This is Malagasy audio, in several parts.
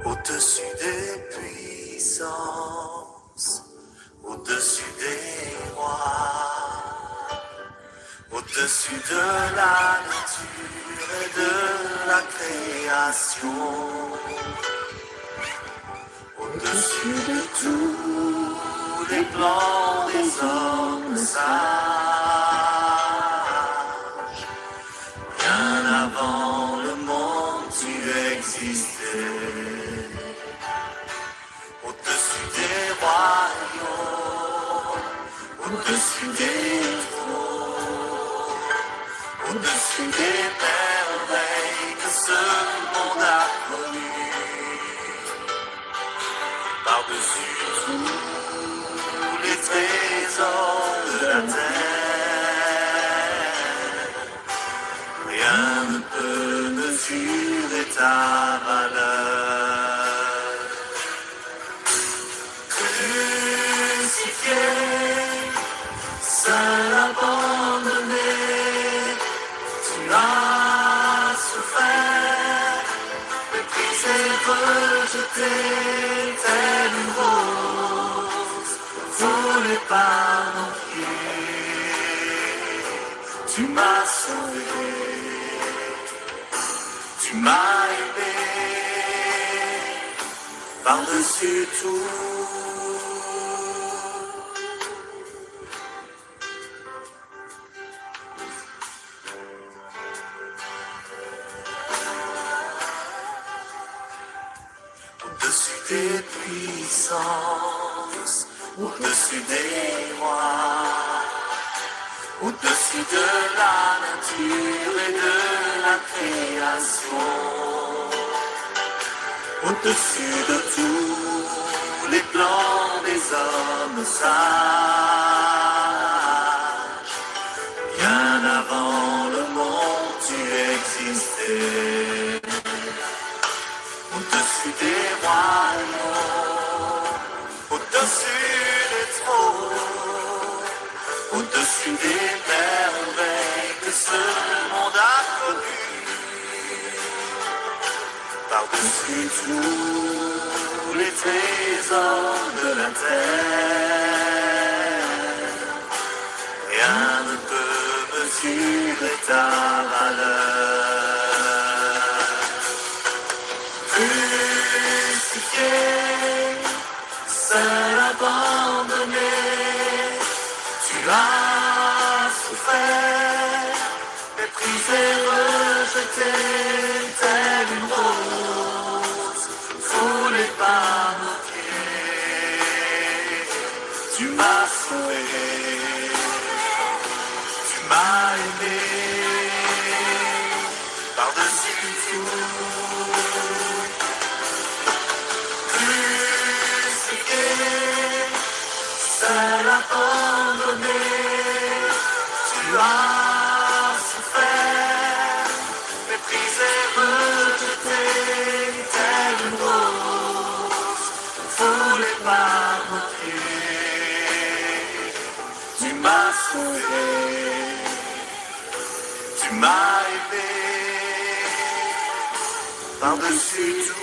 Au-dessus des puissances, au-dessus des rois, au-dessus de la nature et de la création, au-dessus de tous les plans des hommes sages, bien avant le monde tu existais. Au-dessus des royaumes, au-dessus des trônes, au-dessus des merveilles que ce monde a connues, par-dessus tous les trésors de la terre, rien ne peut mesurer ta valeur. Crucifié, seul abandonné, tu as souffert, méprisé, rejeté, telle une rose, volée par nos pieds. Tu m'as sauvé, tu m'as aimé, par-dessus tout. Au-dessus des puissances, au-dessus des rois, au-dessus de la nature et de la création, au-dessus de tous les plans des hommes sages, bien avant le monde tu existais. Au-dessus des royaumes, au-dessus des trônes, au-dessus des merveilles que ce monde a connues, par-dessus tous les trésors de la terre, rien ne peut mesurer ta valeur. Crucifié, seul abandonné, tu as souffert, méprisé, rejeté, telle une rose, foulée par nos pieds. Tu m'as sauvé, tu m'as aimé, par-dessus tout. Seul abandonné, tu as souffert, méprisé, rejeté, telle une rose, foulée par nos pieds. Tu m'as sauvé, tu m'as aimé, par-dessus tout.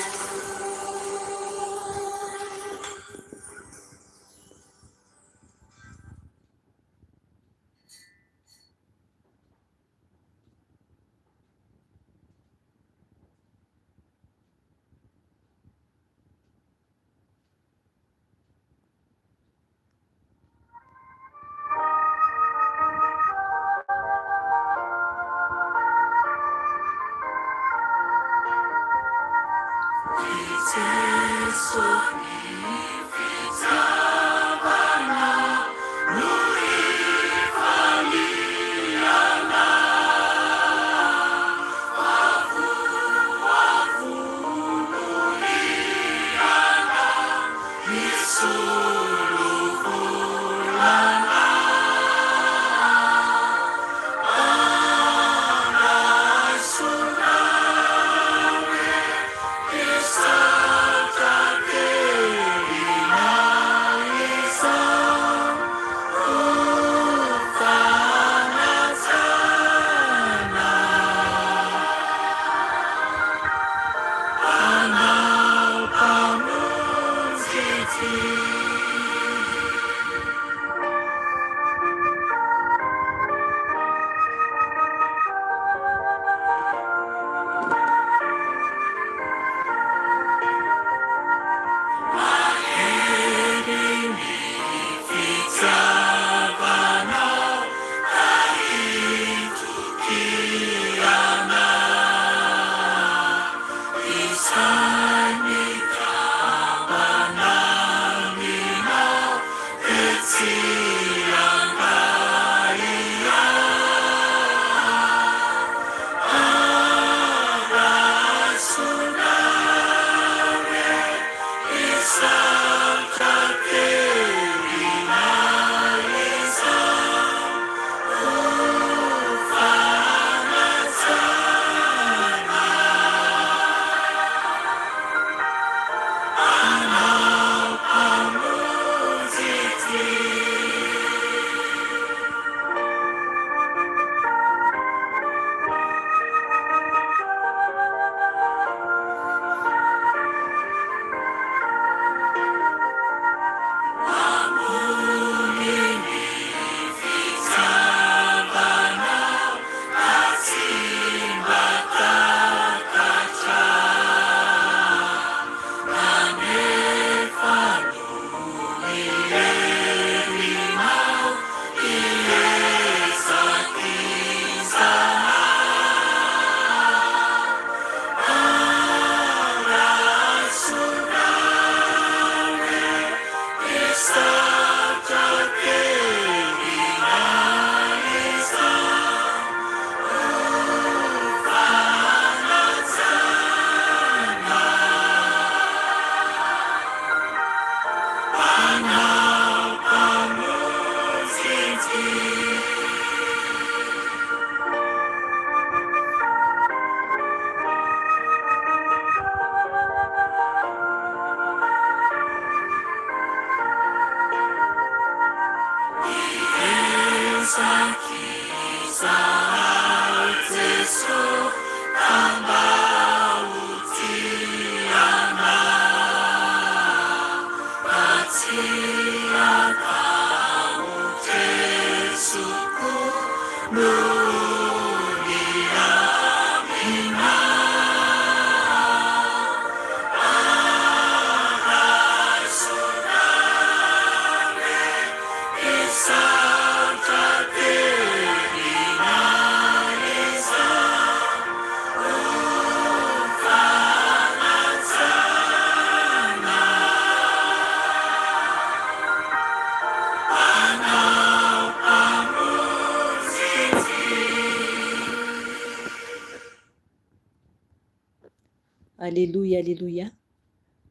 Aleloia, aleloia.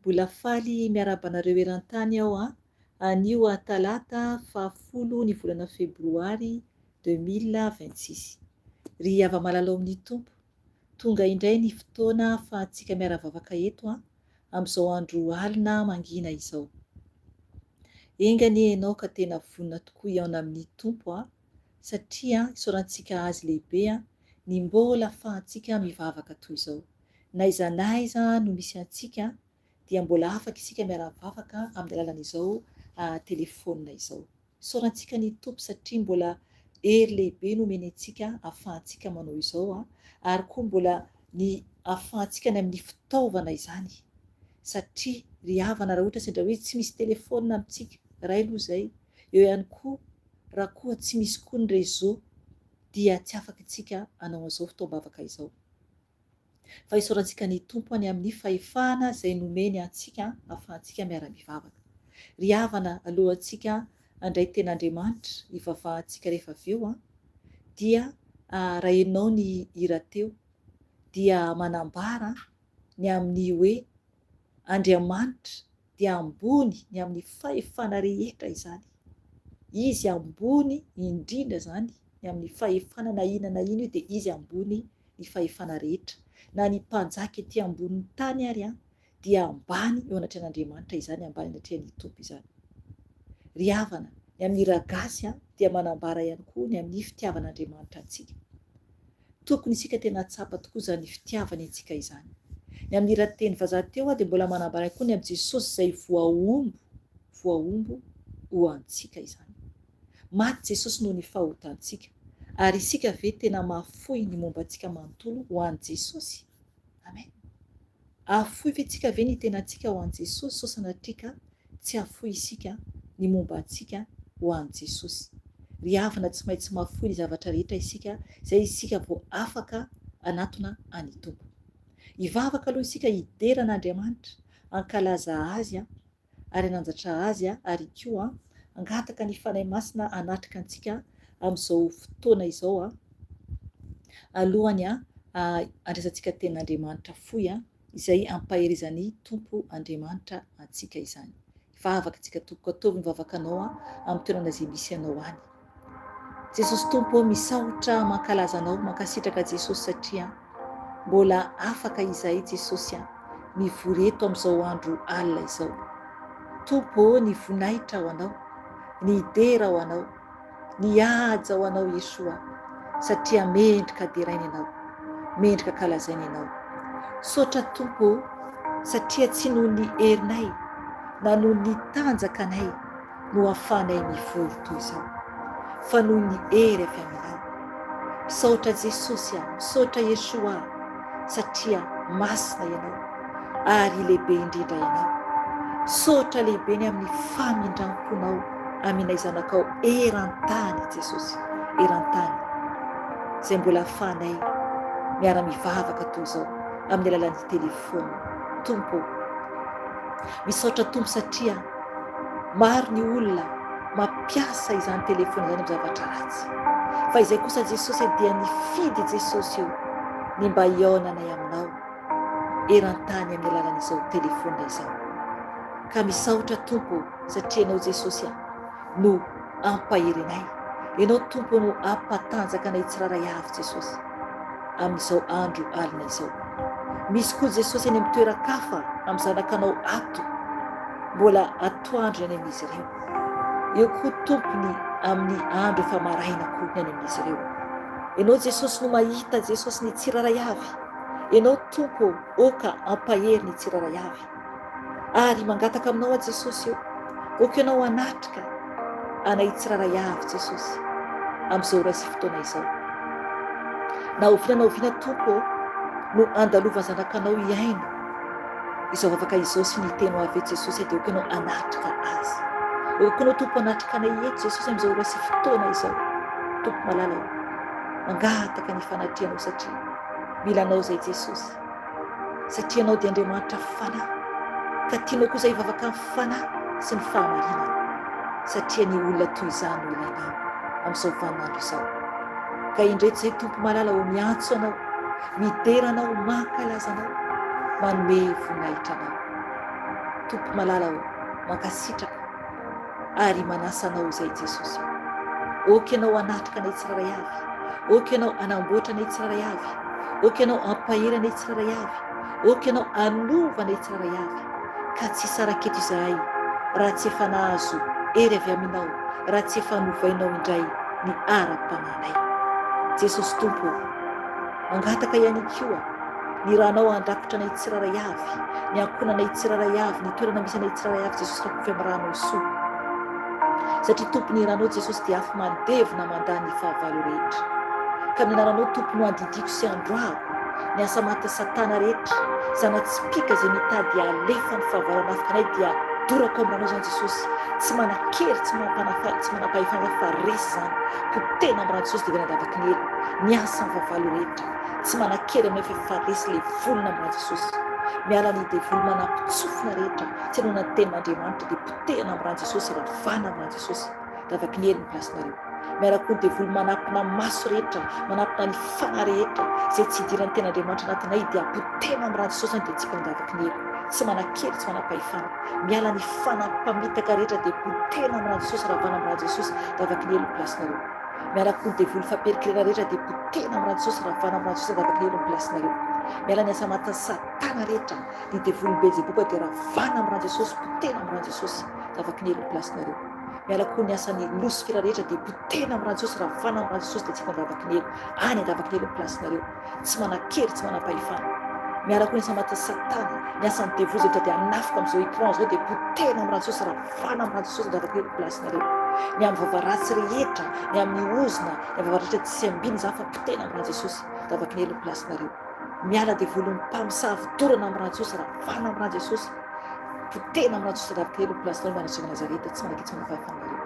Mbola faly miaraba anareo eran-tany aho anio talata 10 ny volana febroary 2026. Ry hava-malalao amin'ny tompo, tonga indray ny fotoana fahantsika miaravavaka eto amin'izao andro alina mangina izao. Engany ianao ka tena vonina tokoa iaona amin'ny tompo satria isaorantsika azy lehibe ny mbola fahantsika mivavaka toy izao. Naiza naiza no misy antsika dia mbola afaka isika miaravavaka amin'ny alalan'izao telefônina izao. Isaorantsika ny tompo satria mbola hery lehibe no omeny antsika ahafahantsika manao izao ary koa mbola ny ahafahantsika ny amin'ny fitaovana izany. Satria ry havana raha ohatra sendra hoe tsy misy telefônina amintsika, iray aloha izay, eo ihany koa raha koa tsy misy koa ny réseau dia tsy afaka isika hanao an'izao fitaovam-bavaka izao. Fa isaorantsika ny tompo any amin'ny fahefana izay nomeny antsika ahafahantsika miara-mivavaka. Ry havana alohantsika handray ten'Andriamanitra ivavahantsika rehefa avy eo dia raha ianao ny hira teo dia manambara ny amin'ny hoe Andriamanitra dia ambony ny amin'ny fahefana rehetra izany. Izy ambony indrindra zany ny amin'ny fahefana na ino dia izy ambony ny fahefana rehetra. Na ny mpanjaka etỳ ambonin'ny tany ary dia ambany eo anatrehan'Andriamanitra izany, ambany anatrehan'ny tompo izany. Ry havana ny amin'ny ragasy dia manambara ihany koa ny amin'ny fitiavan'Andriamanitra antsika. Tokony isika tena tsapa tokoa izany fitiavany antsika izany. Ny amin'ny rahateny vazaha teo dia mbola manambara koa ny amin'ny Jesosy izay voaombo ho antsika izany. Maty Jesosy noho ny fahotantsika ary isika ve tena mahafoy ny momba antsika manontolo ho an'i Jesosy? Amen. Ahafoy ve tsika ve ny tenantsika ho an'i Jesosy sao sanatria tsy ahafoy isika ny momba antsika ho an'i Jesosy? Ry havana tsy maintsy mahafoy ny zavatra rehetra isika izay isika vao afaka anatona any tompo. Hivavaka aloha isika hideran'Andriamanitra, hankalaza azy ary hananjatra azy ary koa angataka ny fanahy masina anatrika antsika amin'izao fotoana izao alohany andraisantsika ten'Andriamanitra foy izay ampaherizan'ny tompo Andriamanitra antsika izany. Vavaka antsika tompo ataovy ny vavakanao amin'ny toerana izay misy ianao any. Jesosy tompo misaotra mankalaza anao, mankasitraka Jesosy satria mbola afaka izahay Jesosy mivory eto amin'izao andro alina izao. Tompo ny voninahitra ho anao, ny idera ho anao, ny haja ho anao Yesoa, satria mendrika deraina ianao, mendrika kalazaina ianao. Saotra tompo satria tsy noho ny herinay na noho ny tanjakanay no ahafahanay mivory toy izao, fa noho ny hery avy aminao. Misaotra Jesosy misaotra Yesoa satria masina ianao ary lehibe indrindra ianao. Misaotra lehibe ny amin'ny famindram-ponao aminay zanakao eran-tany Jesosy, eran-tany izay mbola ahafahanay miara-mivavaka toy izao amin'ny alalan'ny telefona. Tompo, misaotra tompo satria maro ny olona mampiasa izany telefona izany amin'ny zavatra ratsy, fa izay kosa Jesosy dia nifidy Jesosy io ny mba hiaonanay aminao eran-tany amin'ny alalan'izao telefona izao. Ka misaotra tompo satria ianao Jesosy no ampaherinay, ianao tompo no ampatanjaka anay tsiraray avy Jesosy amin'izao andro alina izao. Misy koa Jesosy any amin'ny toeran-kafa amin'ny zanakanao ato, mbola atoandro any amin'izy ireo. Eo koa tompony amin'ny andro efa maraina koa ny any amin'izy ireo. Ianao Jesosy no mahita Jesosy ny tsiraray avy, ianao tompo oka ampahery ny tsiraray avy ary mangataka aminao Jesosy eo, oka ianao anatrika anay tsiraray avy Jesosy amin'izao ora sy fotoana izao. Na oviana tompo no andalova zanakanao iaino izao afaka izao sy ny teno avy eto Jesosy dia oka ianao anatrika azy. Oka ianao tompo anatrika anay eto Jesosy amin'izao ora sy fotoana izao. Tompo malala mangataka ny fanatrianao satria mila anao zay Jesosy, satria anao dia Andriamanitra fanahy, ka tianao koa izay vavaka amin'ny fanahy sy ny fahamarinana, satria ny olona toy izany no ilainao amin'izao vaninandro izao. Ka indreto izay tompo malala miantso anao, midera anao, mankalaza anao, manome voninahitra anao. Tompo malala mankasitraka ary manasa anao izay Jesosy. Oka ianao anatrika anay tsiraray avy, oka ianao anamboatra anay tsiraray avy, oka ianao ampahery anay tsiraray avy, oka ianao anova anay tsiraray avy, ka tsy saraketo izahay raha tsy efa nahazo hery avy aminao, raha tsy efa novainao indray ny ara-pananay. Jesosy tompo, mangataka ihany koa ny rahanao andrakotra anay tsiraray avy, ny ankonanay tsiraray avy, ny toerana misy anay tsiraray avy Jesosy raha kovy amin'ny ranao soa, satria tompo ny ranao Jesosy dia afy mandevona mandany fahavalo rehetra. Ka amin'ny anaranao tompo no andidiko sy androako ny asa maty Satana rehetra, zana-tsipika izay mitady alefa ny fahavalo anafika anay dia dorako amin'anao izany Jesosy, tsy manakery, tsy manapahefana fa resy izany, potena amin'ny rano Jesosy dia vanadavaky ny helo, ny asa ny fahavalo rehetra, tsy manakery amin'ny faharesy ilay volona amin'ny rano Jesosy. Miala ny devoly manampitsofina rehetra, tsy hanao ny tenin'Andriamanitra dia potehana amin'ny rano Jesosy, ravana amin'ny rano Jesosy, davaky ny helo ny plasinareo. Miaraka koa ny devoly manampina maso rehetra, manampina ny fana rehetra izay tsy hidiran'ny ten'Andriamanitra anatinay dia potehana amin'ny rano Jesosy dia tsy davaky ny helo, tsy manakery, tsy manapahefana. Miala ny fanampamitaka rehetra dia potehana amin'ny rano Jesosy, ravana amin'ny rano Jesosy, davaky ny helo ny plasinareo. Miaraka koa ny devoly famperikirana rehetra dia potehana amin'ny rano Jesosy, ravana amin'ny rano Jesosy, davaky ny helo ny plasinareo. Miala ny asa maty Satana rehetra, ny devoly Beelzeboba dia ravana amin'ny rano Jesosy, potehana amin'ny rano Jesosy, davaky ny helo ny plasinareo. Miala koa ny asan'ny Lucifera rehetra dia potehana amin'ny rano Jesosy, ravana amin'ny rano Jesosy dia tsy mandavaky ny helo, any andavaky ny helo ny plasinareo, tsy manakery, tsy manapahefana. Miala koa ny asa maty Satana, ny asan'ny devoly rehetra dia anafika amin'izao écran izao dia potehana amin'ny rano Jesosy, ravana amin'ny rano Jesosy, davaky ny helo ny plasinareo. Ny amin'ny vavaratsy rehetra, ny amin'ny ozona, ny vavaratsy rehetra tsy ambiny izany fa potehana amin'ny rano Jesosy, davaky ny helo ny plasinareo. Miala devoly mpamosavy dorana amin'ny rano Jesosy, ravana amin'ny rano Jesosy, potehana amin'ny rano Jesosy, davaky ny helo ny plasinareo. Miala Jesosy Nazareta, tsy manakery, tsy manapahefanareo.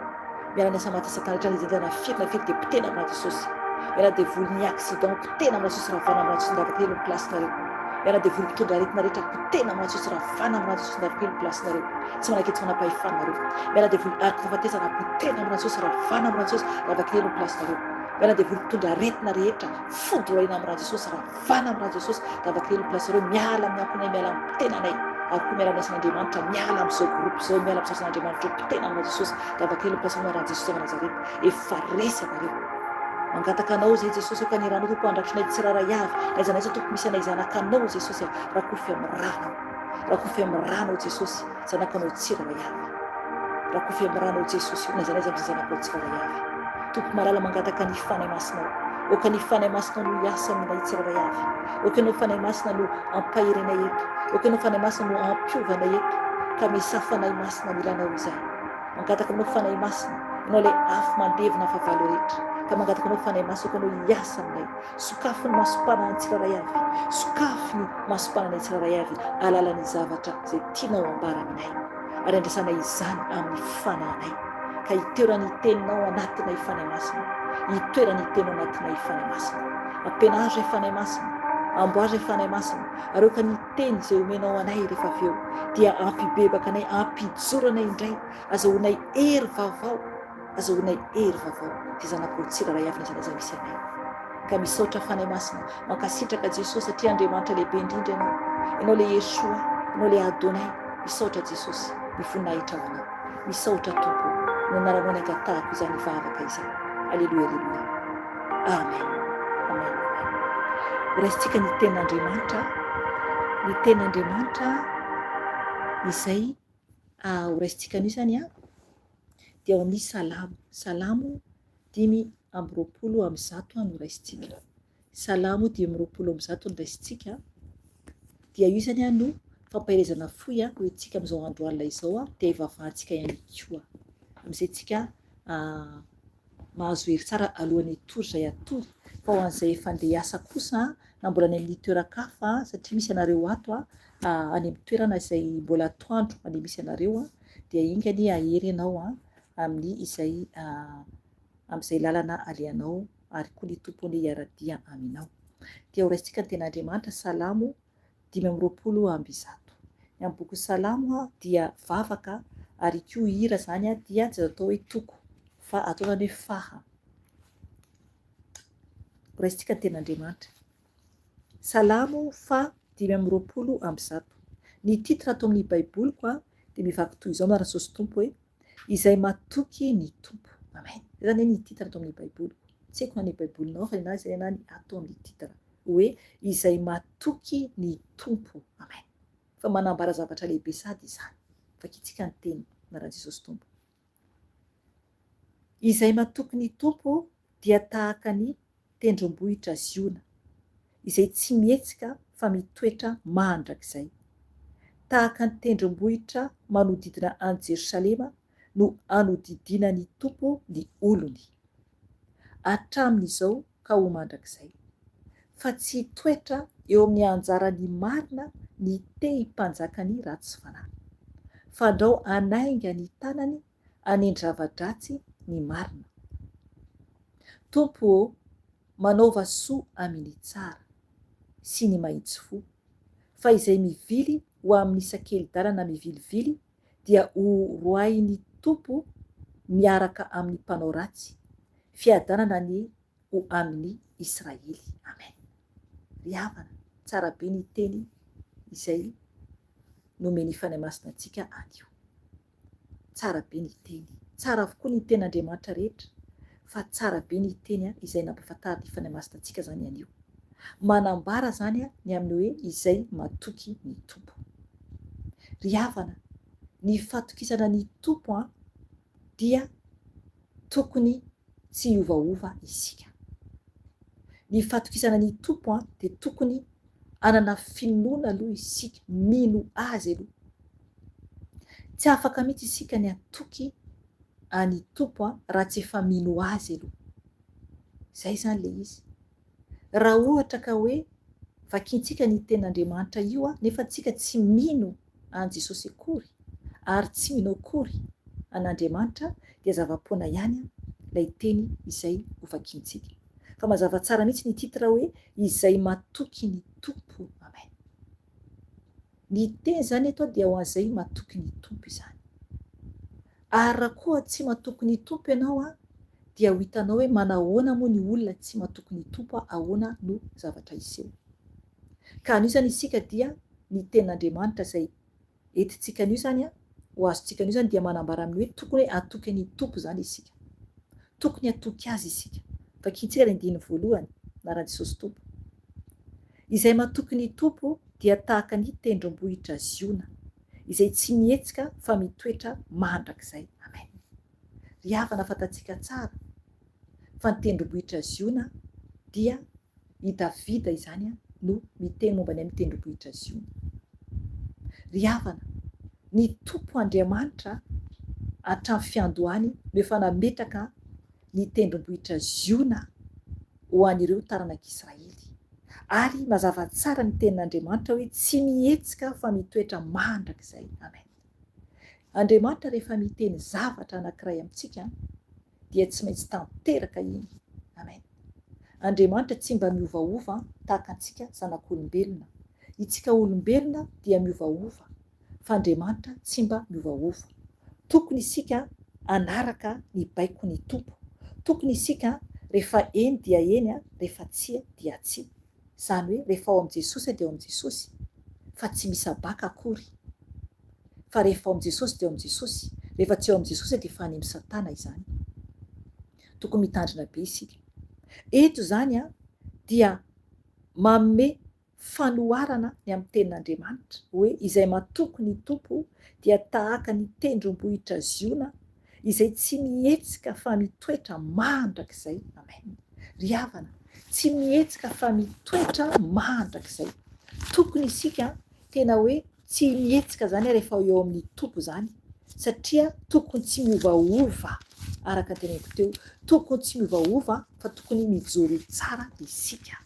Miala ny asa maty Satana rehetra ny izay nafiry dia potehana amin'ny rano Jesosy. Miala devoly ny accident, potehana amin'ny rano Jesosy, ravana amin'ny rano Jesosy, davaky ny helo ny plasinareo. miala dia voly mpitondra aretina rehetra potena amin'ireo Jesosy ravana amin'ireo Jesosy ndarikely plasinareo tsy manaketsy fanampahefanareo miala dia voly araka fahafatesana potena amin'ireo Jesosy ravana amin'ireo Jesosy ravakely plasinareo miala dia voly mpitondra aretina rehetra fodroina amin'ireo Jesosy ravana amin'ireo Jesosy ravakely plasinareo miala amin'ny ankonay miala amin'ny tenanay ary koa miala amin'ny asan'Andriamanitra miala amin'izao groupe zao miala amin'ny sasan'Andriamanitra potena amin'ireo Jesosy ravakely plasinareo raha Jesosy av Nazareta efa resy avareo mangataka anao zay Jesosy ao kaniranao tompo andrakitrinay tsiraray avy aizanay zao tompo misy anay zanakanao Jesosy rakofy amin'ny rano rakofy amin'ny rano Jesosy zanakanao tsiraray avy rakofy amin'ny rano Jesosy naizanay zay zanakao tsiraray avy tompo malala mangataka ny fanay masinao oka ny fanay masinao no hiasa aminay tsiraray avy oka anao fanay masina no ampahirenay eto oka anao fanay masina no ampiovanay eto ka misafanay masina milanao izay mangataka anao fanay masina anao ilay afo mandevina favalo rehetra ka mangataka anao fanay masina oka anao hiasa aminay sokafo ny masopana ny tsiraray avy sokafo ny masopana ny tsiraray avy alalany zavatra zay tianao ambara aminay ary andrasanay izany amin'ny fanahinay ka hitoerany teninao anatinay fanay masina hitoerany teninao anatinay fanay masina ampianary fanay masina amboary fanay masina ary oka ny teny zay omenao anay rehefa avy eo dia ampibebaka anay ampijoranay indray azahoanay hery vaovao azahoanay hery vaovao dia zanakao tsiraray avy nazanay zay misy anay ka misaotra fanay masina mankasitraka Jesosy satria Andriamanitra lehibe indrindra ianao le Yeshua ianao le Adonay misaotra Jesosy ny voninahitra aminao misaotra tompo no anaranao ny angatahako izany vavaka izany alleluia alleluia amen amen amen horaisitsika ny tenin'Andriamanitra ny tenin'Andriamanitra izay horaisitsika anio zany dia ao amin'ny salamo 5:20 no raisitsika salamo 5:20 no raisitsika dia io zany no fampahirezana foy hoe tsika amin'izao andro alina izao dia ivavahantsika ihany koa amin'izay tsika mahazo hery tsara alohan'ny hatory izay atory fa ho an'izay efa andeha hiasa kosa na mbola any amin'ny toeran-kafa satria misy anareo ato any amin'ny toerana izay mbola atoandro any misy anareo dia ingany ahery ianao amin'ny izay amin'izay lalana alehanao ary koa ny tompony hiaradia aminao dia horaisitsika ny ten'Andriamanitra salamo 5:20 ny amin'ny boky salamo dia vavaka ary koa hira zany dia tsy atao hoe toko fa ataonany hoe faha horaisitsika ny ten'Andriamanitra salamo fa 5:20 ny titra atao amin'ny baiboliko dia mivaky toy izao marina sosy tompo hoe izay matoky ny tompo amen zany ny titra atao amin'ny baiboliko tsy haiko ny baibolinao fa ninazy zay nany atao amin'ny titra hoe izay matoky ny tompo amen fa manambara zavatra lehibe sady izany fakitsika ny teny naran'i Jesosy tompo izay matoky ny tompo dia tahaka ny tendrombohitra ziona izay tsy mihetsika fa mitoetra mandrakizay tahaka ny tendrombohitra manodidina any Jerosalema no anodidina ny tompo ny olony hatramin'izao ka ho mandrakizay fa tsy toetra eo amin'ny anjarany marina ny te himpanjaka ny ratsy fanahy fandrao anainga ny tanany anendrava-dratsy ny marina tompo manaova soa amin'ny tsara sy ny mahitsy fo fa izay mivily ho amin'ny isan-kely-dalana mivilivily dia ho roahin'ny tompo miaraka amin'ny mpanao ratsy fiadanana ny ho amin'ny Israely amen ry havana tsara be ny teny izay nomeny fanay masina antsika anio tsara be ny teny tsara avokoa ny ten'Andriamanitra rehetra fa tsara be ny teny izay nampafantary ny fanay masina antsika zany anio manambara zany ny amin'ny hoe izay matoky ny tompo ry havana ny fatokisana ny tompo dia tokony tsy hiovaova isika ny fatokisana ny tompo dia tokony anana finoana aloha isika mino azy aloha tsy afaka mihitsy isika ny atoky any tompo raha tsy efa mino azy aloha zay zany le izy raha ohatra ka hoe vakintsika ny ten'Andriamanitra io nefa tsika tsy mino an Jesosy akory ary tsy mino akory an'Andriamanitra dia zava-poana ihany ilay teny izay ho vakintsika fa mazava tsara mihitsy ny titra hoe izay matoky ny tompo amen Ny teny zany eto dia ho an'izay matoky ny tompo izany. Ary raha koa tsy matoky ny tompo ianao dia ho hitanao hoe manahoana moa ny olona tsy matoky ny tompo ahoana no zavatra iseho. Ka anio zany isika dia ny tenin'Andriamanitra izay entintsika anio zany ho azontsika anio zany dia manambara amin'ny hoe tokony hoe atoky ny tompo zany isika. Tokony atoky azy isika. Vakiantsika ny andiny voalohany anaran'i Jesosy tompo. Izay matoky ny tompo dia tahaka ny tendrombohitra ziona izay tsy mihetsika fa mitoetra mandrakizay. Amen. Ry havana fantatsika tsara fa ny tendrombohitra ziona dia i Davida izany no miteny momba ny amin'ny tendrombohitra ziona. Ry havana, ny tompo Andriamanitra hatramin'ny fiandohany no efa nametraka ny tendrombohitra ziona ho an'ireo taranak'Israely. Ary mazava tsara ny tenin'Andriamanitra hoe tsy mihetsika fa mitoetra mandrakizay. Amen. Andriamanitra rehefa miteny zavatra anankiray amintsika dia tsy maintsy tanteraka iny. Amen. Andriamanitra tsy mba miovaova tahaka antsika zanak'olombelona. Itsika olombelona dia miovaova fa Andriamanitra tsy mba miovaova. Tokony isika anaraka ny baiko ny tompo. Tokony isika rehefa eny dia eny, rehefa tsia dia tsia. Izany hoe rehefa ao amin'i Jesosy dia ao amin'i Jesosy, fa tsy misy abaka akory. Fa rehefa ao amin'i Jesosy dia ao amin'i Jesosy, rehefa tsy ao amin'i Jesosy dia efa any amin'ny Satana izany. Tokony mitandrina be isika. Eto zany dia manome fanoharana ny amin'ny tenin'Andriamanitra hoe izay matoky ny tompo dia tahaka ny tendrombohitra ziona izay tsy mihetsika fa mitoetra mandrakizay. Amen. Ry havana, tsy mihetsika fa mitoetra mandrakizay. Tokony isika tena hoe tsy mihetsika zany rehefa eo amin'ny tompo zany satria tokony tsy miovaova araka teneniko teo. Tokony tsy miovaova fa tokony mijoro tsara isika.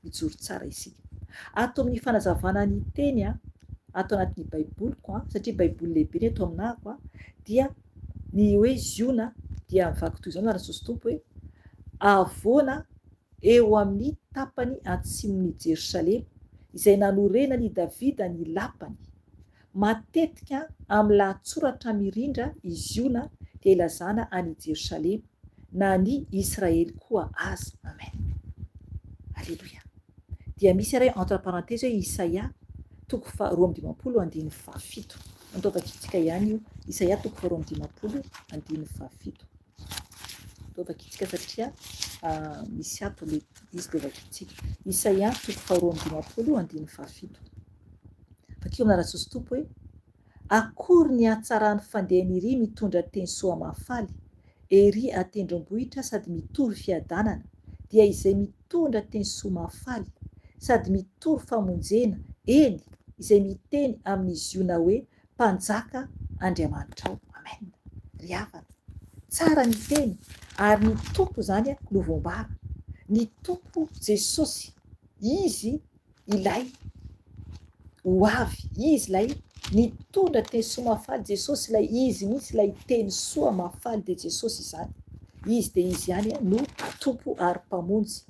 Mijoro tsara isika. Ato amin'ny fanazavana ny teny ato anatin'ny baiboliko satria baiboly lehibe ny eto aminako dia ny hoe ziona dia mivaky toy izao na Jesosy tompo hoe avoana eo amin'ny tapany atsimon'ny Jerosalema izay nanorenany Davida ny lapany. Matetika amin'ny lahatsoratra mirindra izy iona dia ilazana any Jerosalema na ny Israely koa aza. Amen. Alléluia. Dia misy iray entre parenthèse hoe Isaia 12:17. Andao vakitsika ihany io. Isaia 12:17. Andao vakitsika satria misy ato le izy dia vakitsika. Isaia 12:17. Vakio amin'ny Jesosy tompo hoe akory ny hatsarany fandehan'ny ry mitondra teny soa mahafaly, ery atendrombohitra sady mitory fiadanana, dia izay mitondra teny soa mahafaly sady mitory famonjena, eny izay miteny amin'ny ziona hoe mpanjaka Andriamanitra ao. Amen. Ry havana, tsara ny teny ary ny tompo zany no voambara. Ny tompo Jesosy, izy ilay ho avy, izy ilay nitondra teny soa mahafaly. Jesosy ilay izy mihitsy ilay teny soa mahafaly de Jesosy izany. Izy de izy ihany no tompo ary mpamonjy.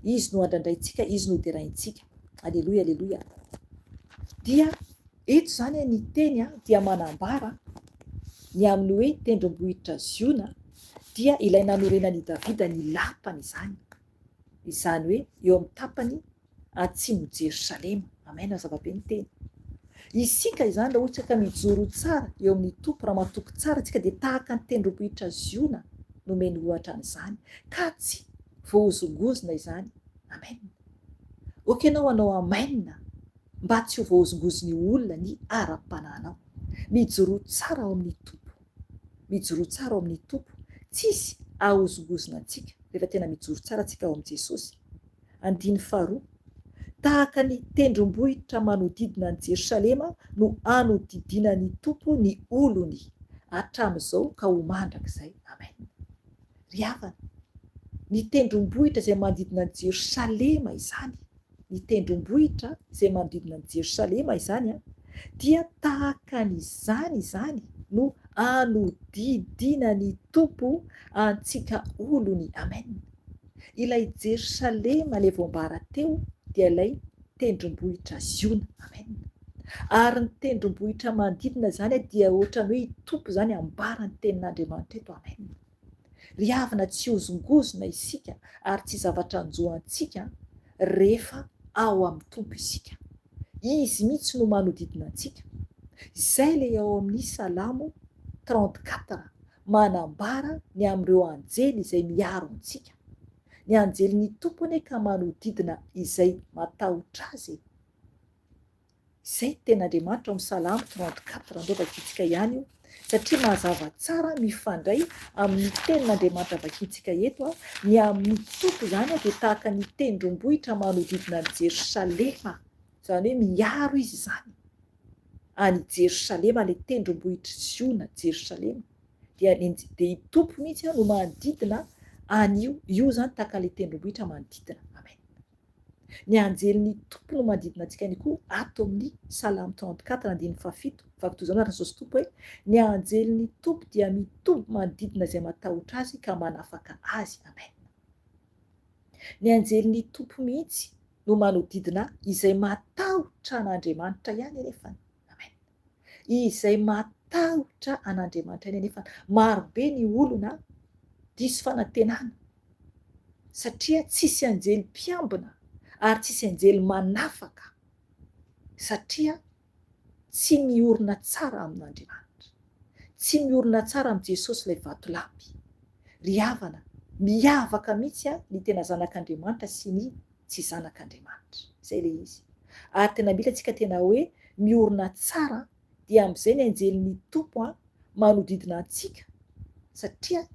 Izy no andrandraintsika, izy no deraintsika. Alléluia, alléluia. Dia eto zany ny teny dia manambara ny amin'ny hoe tendrombohitra ziona dia ilay nanorenan'i Davida ny lapany izany. Izany hoe eo amin'ny tapany atsimon'i Jerosalema. Amen. Zava-be ny teny. Isika izany raha ohatra ka mijoro tsara eo amin'ny tompo, raha matoky tsara tsika dia tahaka ny tendrombohitra ziona no meny ohatra an'izany ka tsy voahozongozona izany. Amen. Okenao anao amen mba tsy ho voahozongozon'ny olona ny ara-pananao. Mijoro tsara ao amin'ny tompo. Mijoro tsara ao amin'ny tompo. Tsisy ahozongozona antsika rehefa tena mijoro tsara antsika ao amin'i Jesosy. Andiny faharoa. Tahaka ny tendrombohitra manodidina an'i Jerosalema no anodidinan'ny tompo ny olony hatramin'izao ka ho mandrakizay. Amen. Ry havana, ny tendrombohitra izay manodidina an'i Jerosalema izany, ny tendrombohitra izay manodidina an'i Jerosalema izany dia tahaka n'izany izany no anodidinan'ny tompo antsika olony. Amen. Ilay Jerosalema ilay voambara teo dia ilay tendrombohitra ziona. Amen. Ary ny tendrombohitra manodidina zany dia ohatrany hoe tompo zany ambara ny tenin'Andriamanitra eto. Amen. Ry havana tsy hozongozona isika ary tsy zavatra anjohantsika rehefa ao amin'ny tompo isika. Izy mihitsy no manodidina antsika. Izay le ao amin'ny Salamo 34 manambara ny amin'ireo anjely izay miaro antsika. Ny anjelin'ny tompony ka manodidina izay matahotra azy. Izay ten'Andriamanitra amin'ny Salamo 34 andao vakiantsika ihany io, satria mazava tsara mifandray amin'ny tenin'Andriamanitra vakiantsika eto ny amin'ny tompo zany dia tahaka ny tendrombohitra manodidina ny Jerosalema, zany hoe miaro izy zany any Jerosalema, le tendrombohitra Ziona Jerosalema dia i tompo mihitsy no manodidina an'io, io zany tahaka le tendrombohitra manodidina. Amen. Ny anjelin'ny tompo no manodidina antsika ihany koa ato amin'ny Salamo 34 andininy 7 vakitozana ary Jesosy tompo hoe ny anjelin'ny tompo dia mitombo manodidina izay matahotra azy ka manafaka azy. Amen. Ny anjelin'ny tompo mihitsy no manodidina izay matahotra an'Andriamanitra ihany anefany. Amen. Izay matahotra an'Andriamanitra ihany anefany. Marobe ny olona diso fanantenana satria tsisy anjely mpiambina ary tsisy anjely manafaka satria tsy miorina tsara amin'Andriamanitra, tsy miorina tsara amin'ny Jesosy ilay vatolampy. Ry havana, miavaka mihitsy ny tena zanak'Andriamanitra sy ny tsy zanak'Andriamanitra. Izay le izy. Ary tena mila antsika tena hoe miorina tsara dia amin'izay ny anjelin'ny tompo manodidina antsika satria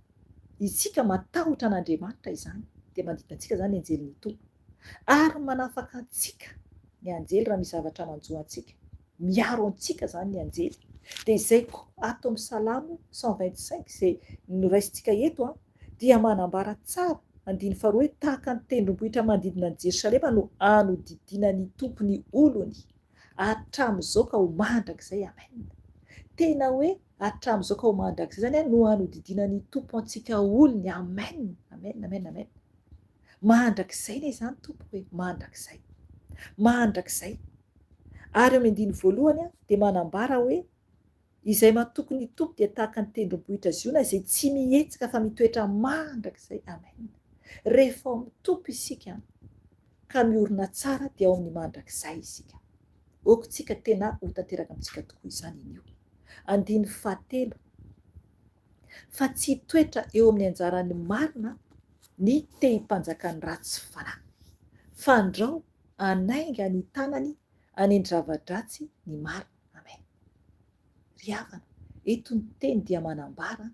isika matahotra an'Andriamanitra izany dia manodidina antsika zany ny anjelin'ny tompo. Ary manafaka antsika ny anjely raha misy zavatra manjohantsika. Miaro antsika zany ny anjely. Dia izay koa ato amin'ny Salamo 125 izay noraisintsika eto dia manambara tsara andiny faharoa hoe tahaka ny tendrombohitra manodidina ny Jerosalema no anodidina ny tompony olony hatramin'izao ka ho mandrakizay. Amen. Tena hoe hatramin'izao ka ho mandrakizay zany no anodidina ny tompo antsika olony. Amen. Amen. Amen. Amen. Mandrakizay lay zany tompo hoe mandrakizay. Mandrakizay. Ary amin'ny andiny voalohany dia manambara hoe izay mahatoky ny tompo dia tahaka ny tendrombohitra Ziona izay tsy mihetsika fa mitoetra mandrakizay. Amen. Rehefa ao amin'ny tompo isika ka miorina tsara dia ao amin'ny mandrakizay isika. Okontsika tena ho tanteraka amintsika tokoa izany io. Andiny fahatelo. Fa tsy toetra eo amin'ny anjaran'ny marina ny te hipanjakany ratsy fanahy. Fandrao anainga ny tanany anendrava-dratsy ny marina. Amen. Ry havana, eto ny teny dia manambara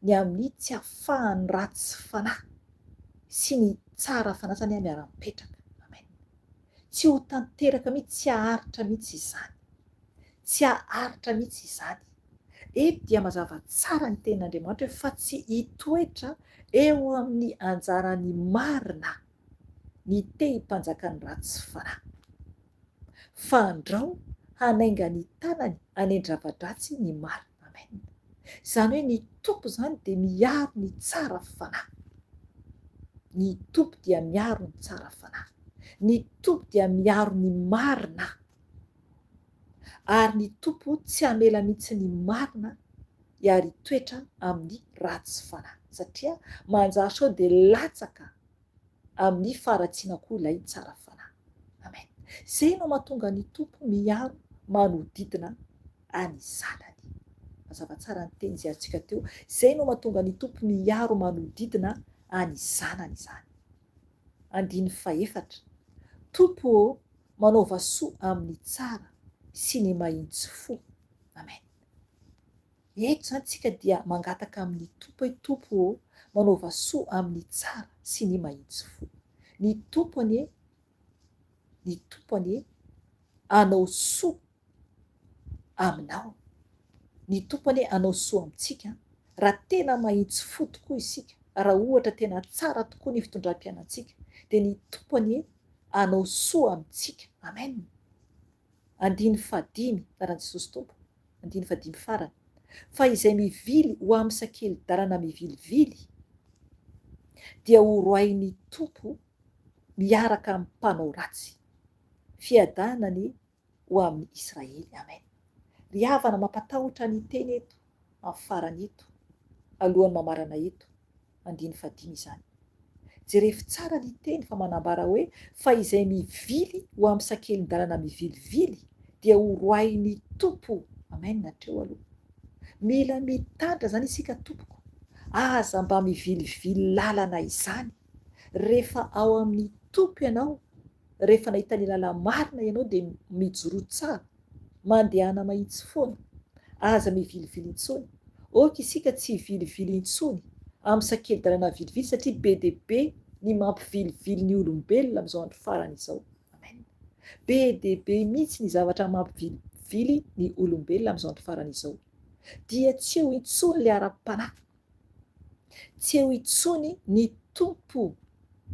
ny amin'ny tsy ahafahan'ny ratsy fanahy sy ny tsara fanasany miara-mipetraka. Amen. Tsy ho tanteraka mihitsy, tsy haharitra mihitsy izany. Tsy haharitra mihitsy izany. Eto dia mazava tsara ny tenin'Andriamanitra hoe fa tsy hitoetra eo amin'ny anjaran'ny marina ny te hipanjakany ratsy fanahy. Fandrao hanainga ny tanany anendrava-dratsy ny marina. Amen. Izany hoe ny tompo zany dia miaro ny tsara fanahy. Ny tompo dia miaro ny tsara fanahy. Ny tompo dia miaro ny marina. Ary ny tompo tsy hamela mihitsy ny marina hiaro toetra amin'ny ratsy fanahy satria manjary sao dia latsaka amin'ny faharatsiana koa ilay tsara fanahy. Amen. Izay no mahatonga ny tompo miaro manodidina any zanany. Mazava tsara ny teny izay arontsika teo. Izay no mahatonga ny tompo miaro manodidina any zanany izany. Andiny fahaefatra. Tompo manaova soa amin'ny tsara sy ny mahitsy fo. Amen. Eto zany tsika dia mangataka amin'ny tompo hoe tompo manaova soa amin'ny tsara sy ny mahitsy fo. Ny tompony anao soa aminao. Ny tompony anao soa amintsika raha tena mahitsy fo tokoa isika, raha ohatra tena tsara tokoa ny fitondram-piainantsika dia ny tompony anao soa amintsika. Amen. Andiny fahadimy taran'i Jesosy tompo. Andiny fahadimy farany. Fa izay mivily ho amsakely-dalana mivilivily dia ho roahin'ny tompo miaraka amin'ny mpanao ratsy. Fiadanany ho amin'ny Israely. Amen. Ry havana mampatahotra ny teny eto amin'ny farany eto alohan'ny mamarana eto 5 izany. Jerefy tsara ny teny fa manambara hoe fa izay mivily ho amin'ny sakelin-dalana mivilivily dia ho roahin'ny tompo. Amen. Natreo aloha mila mitandra zany isika tompoko, aza mba mivilivily lalana izany. Rehefa ao amin'ny tompo ianao, rehefa nahita ny lala marina ianao dia mijoro tsara, mandehana mahitsy foana, aza mivilivily intsony. Oka isika tsy vilivily intsony amin'ny sakeli-dalana vilivily satria be dia be ny mampivilivily ny olombelona amin'izao andro farany izao. Amen. Be dia be mihitsy ny zavatra mampivilivily ny olombelona amin'izao andro farany izao. Dia tsy eo intsony ilay ara-panahy, tsy eo intsony ny tompo,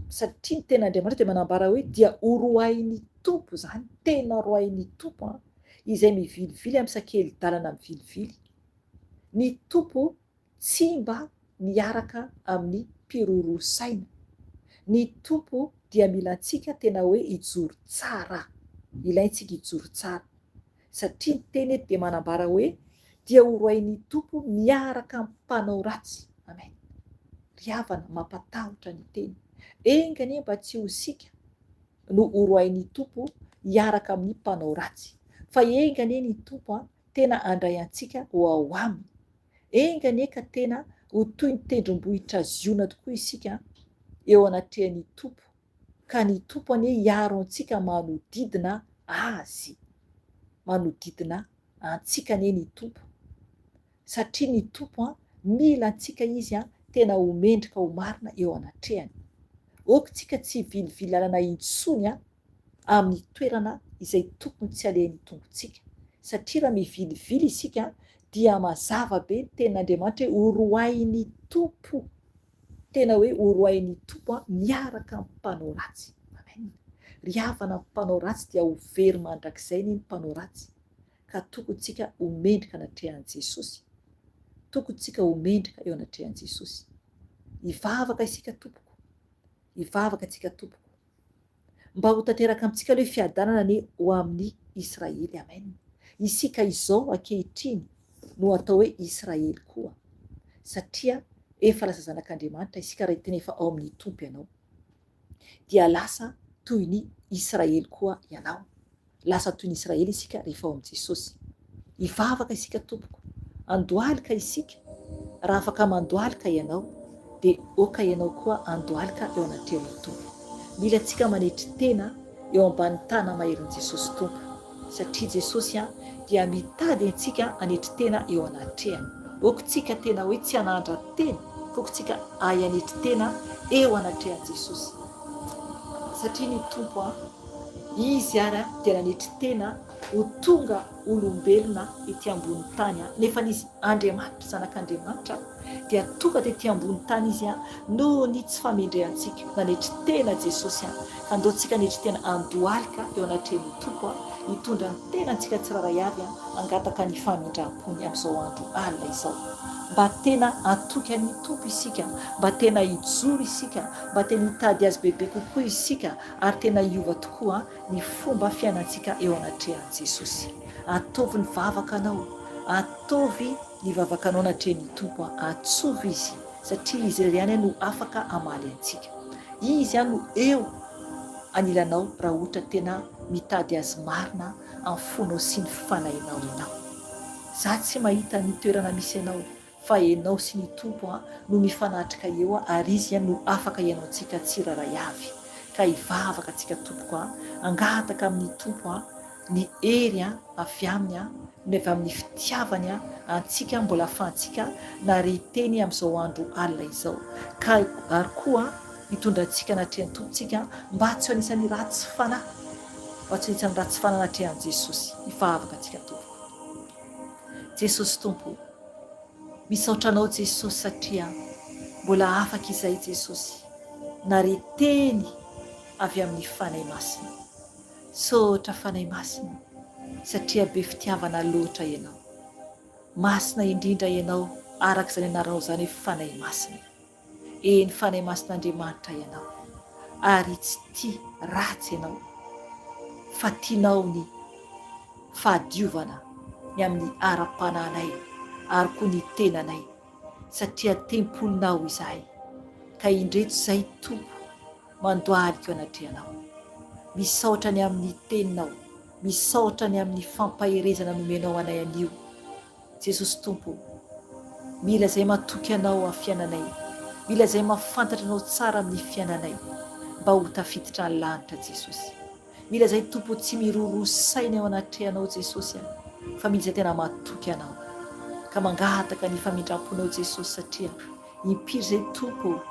satria ny ten'Andriamanitra dia manambara hoe dia ho roahin'ny tompo zany, tena roahin'ny tompo izay mivilivily amin'ny sakeli-dalana mivilivily. Ny tompo tsy mba miaraka amin'ny mpirorosaina. Ny tompo dia mila antsika tena hoe hijoro tsara, ilaintsika hijoro tsara, satria ny teny eto dia manambara hoe dia ho roahin'ny tompo miaraka amin'ny mpanao ratsy. Amen. Ry havana mampatahotra ny teny, engany mba tsy ho isika no ho roahin'ny tompo hiaraka amin'ny mpanao ratsy, fa engany ny tompo tena handray antsika ho ao aminy. Engany ka tena ho toy ny tendrombohitra ziona tokoa isika eo anatrehan'ny tompo, ka ny tompo hiaro antsika manodidina azy, manodidina antsika ny tompo, satria ny tompo mila antsika izy tena ho mendrika ho marina eo anatrehany. Okantsika tsy vilivily lalana intsony amin'ny toerana izay tokony tsy alehan'ny tompontsika, satria raha mivilivily isika dia mazava be ny tenin'Andriamanitra ho roahin'ny tompo, tena hoe ho roahin'ny tompo miaraka amin'ny mpanao ratsy. Amen. Ry havana mpanao ratsy dia ho very mandrakizay ny mpanao ratsy, ka tokony tsika ho mendrika anatrehan'i Jesosy, tokony tsika ho mendrika eo anatrehan'i Jesosy. Hivavaka isika tompoko, hivavaka tsika tompoko, mba ho tanteraka amintsika ilay fiadanana ny ho amin'ny Israely. Amen. Isika izao ankehitriny no atao hoe Israely koa, satria efa lasa zanak'Andriamanitra isika raha tena efa ao amin'ny tompo ianao, dia lasa toy ny Israely koa ianao, lasa toy ny Israely isika rehefa ao amin'i Jesosy. Hivavaka isika tompoko, andohalika isika, raha afaka mandohalika ianao dia oka ianao koa andohalika eo anatrehan'ny tompo. Mila antsika manetry tena eo ambany tana maherin' Jesosy tompo, satria Jesosy dia mitady antsika anetry tena eo anatrehany. Okantsika tena hoe tsy hanandra teny, fokontsika ay anetry tena eo anatrehan'i Jesosy, satria ny tompo izy ary dia nanetry tena ho tonga olombelona ety ambony tany, nefa izy Andriamanitra, zanak'Andriamanitra, dia tonga tetỳ ambony tany izy noho ny tsy famendrehantsika, nanetry tena Jesosy ka andaontsika netry tena andohalika eo anatrehan'ny tompo, hitondra ny tena antsika tsiraray avy hangataka ny famindram-pony amin'izao andro alina izao, mba tena atoky ny tompo isika, mba tena hijoro isika, mba tena hitady azy bebe kokoa isika, ary tena hiova tokoa ny fomba fiainantsika eo anatrehan'i Jesosy. Ataovy ny vavakanao, ataovy ny vavakanao anatrehan'ny tompo, atsovy izy, satria izy irery ihany no afaka hamaly antsika. Izy no eo anilanao raha ohatra tena mitady azy marina amin'ny fonao sy ny fanahinao ianao. Za tsy mahita ny toerana misy ianao, fa ianao sy ny tompo no mifanatrika eo, ary izy no afaka ianao antsika tsiraray avy. Ka hivavaka antsika tompoko, angataka amin'ny tompo ny hery avy aminy, ny avy amin'ny fitiavany antsika, mbola ahafahantsika nariteny amin'izao andro alina izao, ka ary koa hitondra antsika anatrehan'ny tompontsika mba tsy ho anisan'ny ratsy fanahy, mba tsy ho anisan'ny ratsy fanahy anatrehan'i Jesosy. Hivavaka antsika tompoko. Jesosy tompo, misaotra anao Jesosy, satria mbola afaka izay Jesosy nareteny avy amin'ny fanahy masina. Sotra fanahy masina, satria be fitiavana loatra ianao, masina indrindra ianao, araka izany anaranao izany hoe fanahy masina. Eny fanahy masin'Andriamanitra ianao, ary tsy tia ratsy ianao, fa tianao ny fahadiovana ny amin'ny ara-pananay ary koa ny tenanay satria tempolinao izahay ka indreto izay tompo mandoaliko anatrehanao misaotra ny amin'ny teninao misaotra ny amin'ny fampaherezana nomenao anay anio Jesosy tompo mila izay matoky anao amin'ny fiainanay mila izay mahafantatra anao tsara amin'ny fiainanay mba ho tafiditra ny lanitra Jesosy mila izay tompo tsy mirorosaina ao anatrehanao Jesosy fa mila izay tena matoky anao ka mangataka ny famindramponao Jesosy satria impiry izay tompo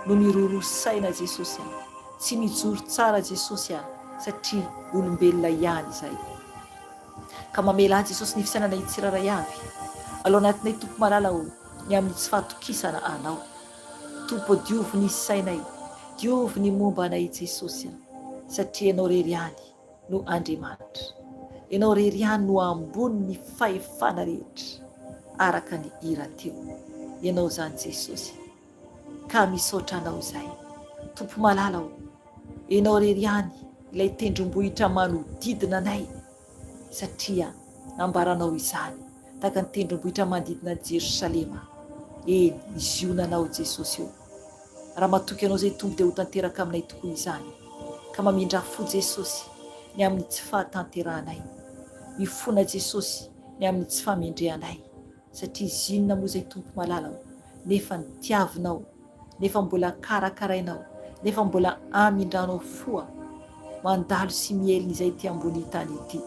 no mirorosaina Jesosy tsy mijoro tsara Jesosy satria olombelona ihany izay ka mamela Jesosy ny fisainanay tsiraray avy alo anatinay tompo malala ho ny amin'ny tsy fahatokisana anao tompo diovy ny sainay diovy ny momba anay Jesosy satria ianao rery ihany no Andriamanitra ianao rery ihany no ambony ny fahefana rehetra araka ny iran-teo ianao zany Jesosy ka misaotra anao izay tompo malala ho ianao rery ihany ilay tendrombohitra manodidina anay satria nambaranao izany tahaka ny tendrombohitra manodidina Jerosalema eny izionanao Jesosy io raha matoky anao izay tompo dia ho tanteraka aminay tokoa izany ka mamindra fo Jesosy ny amin'ny tsy fahatanterahanay mifona Jesosy ny amin'ny tsy famendrehanay satria zinona moa izay tompo malala ho nefa nitiavinao nefa mbola karakarainao nefa mbola amindranao foa mandalo sy mielina izay ty ambony tany ity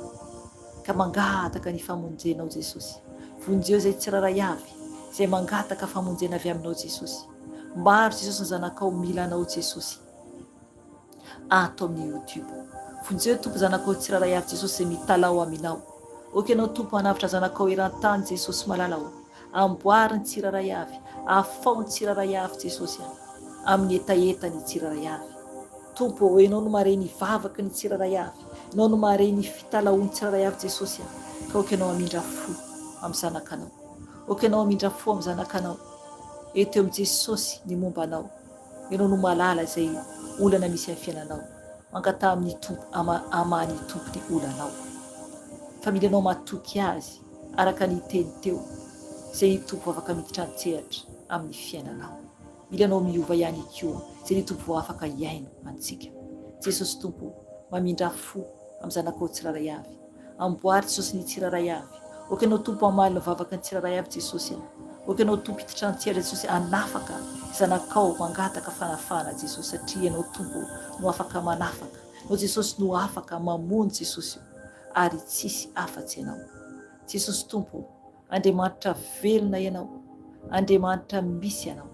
ka mangataka ny famonjenao Jesosy vonjeo izay tsiraray avy izay mangataka famonjena avy aminao Jesosy maro Jesosy ny zanakao milanao Jesosy ato amin'ny YouTube vonjeo tompo zanakao tsiraray avy Jesosy izay mitalao aminao oka ianao tompo hanavitra zanakao eran-tany Jesosy malala ho amboary ny tsiraray avy afao ny tsiraray avy Jesosy amin'ny etaeta ny tsiraray avy tompo ianao no mahare ny vavaky ny tsiraray avy ianao no mahare ny fitalaon'ny tsiraray avy Jesosy ka oka ianao amindra fo amin'ny zanakanao oka ianao amindra fo amin'ny zanakanao eto amin'ny Jesosy ny momba anao ianao no malala izay olana misy amin'ny fiainanao mangata amin'ny tompo amany tompo ny olanao fa mila anao matoky azy araka ny teny teo izay tompo afaka miditra an-tsehatra amin'ny fiainanao mila anao miova ihany koa izay ny tompo afaka iaino antsika Jesosy tompo mamindra fo amin'ny zanakao tsiraray avy amboary Jesosy ny tsiraray avy oka ianao tompo amaly ny vavaka ny tsiraray avy Jesosy oka ianao tompo hiditra an-tsehatra Jesosy anafaka zanakao mangataka fanafana Jesosy satria ianao tompo no afaka manafaka ianao Jesosy no afaka mamony Jesosy ary tsisy afa-tsy ianao Jesosy tompo Andriamanitra velona ianao Andriamanitra misy ianao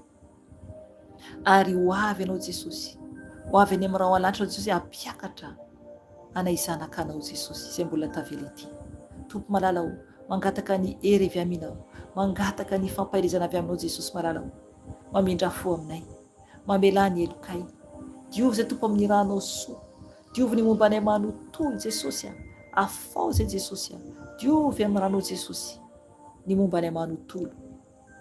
ary ho avy ianao Jesosy ho avy any amin'ny raha lanitra Jesosy ampiakatra anay zanakanao Jesosy izay mbola tavela ety tompo malala ho mangataka ny hery avy aminao mangataka ny fampahelezana avy aminao Jesosy malala ho mamindra fo aminay mamela ny elokay diovy izay tompo amin'ny ranao soa diovy ny momba anay manontolo Jesosy afao izay Jesosy diovy amin'ny ranao Jesosy ny momba anay manontolo